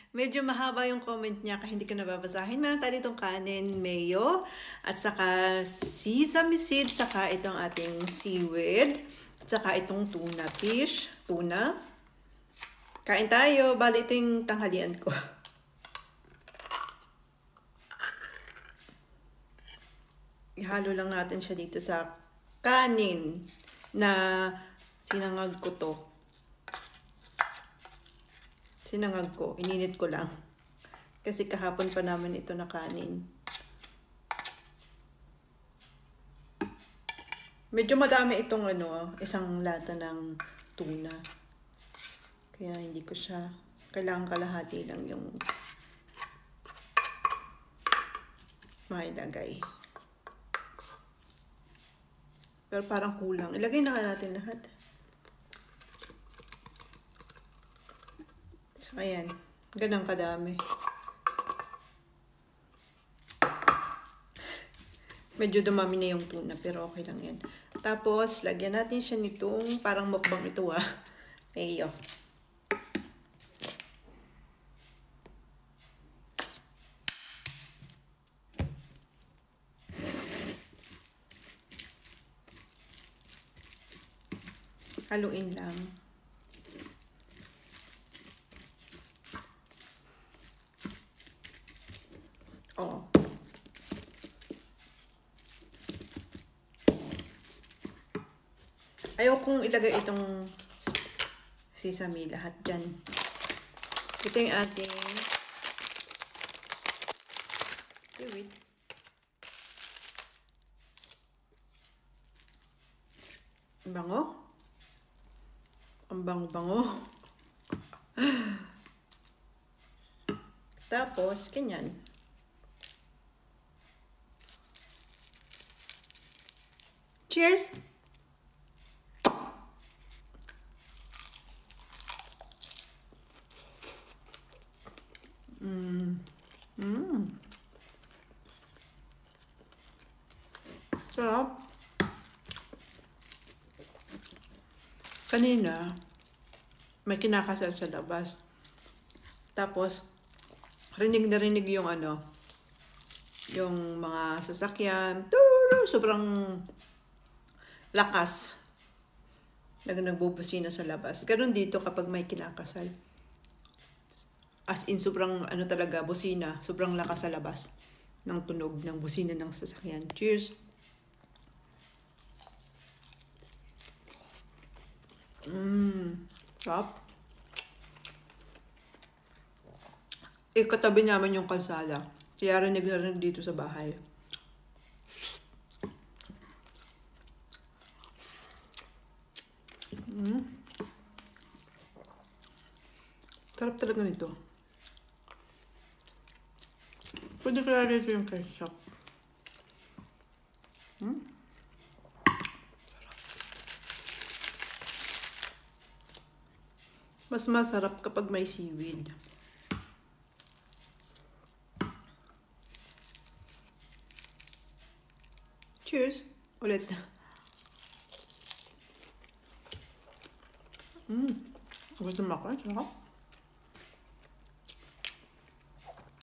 Medyo mahaba yung comment niya kaya hindi ko nababasahin. Meron tayo ditong kanin, mayo, at saka sesame seeds, saka itong ating seaweed, at saka itong tuna fish, tuna. Kain tayo. Bali, ito yung tanghalian ko. Ihalo lang natin siya dito sa kanin na sinangag ko to. Sinangag ko. Ininit ko lang. Kasi kahapon pa naman ito na kanin. Medyo madami itong isang lata ng tuna. Kaya hindi ko siya, kailangan kalahati lang yung mailagay. Pero parang kulang. Ilagay na natin lahat. So, ayan. Ganang kadami. Medyo dumami na yung tuna, pero okay lang yan. Tapos, lagyan natin siya nitong, parang mukbang ito mayo. Haluin lang. Oh. Ayaw kong ilagay itong sesame lahat dyan. Ito yung ating seaweed. Bango. Ang bango-bango. Tapos, ganyan. Cheers! Sarap. Kanina, may kinakasal sa labas. Tapos, rinig na rinig yung yung mga sasakyan. Sobrang lakas. Nagbubusina sa labas. Ganun dito kapag may kinakasal. As in, sobrang talaga, busina. Sobrang lakas sa labas ng tunog ng busina ng sasakyan. Cheers! Sarap. Katabi naman yung kalsada. Kaya rinig na rinig dito sa bahay. Sarap talaga nito. Pwede kaya dito yung ketchup. Mas masarap kapag may seaweed. Cheers! Ulit. Gusto mo ako? Sarap.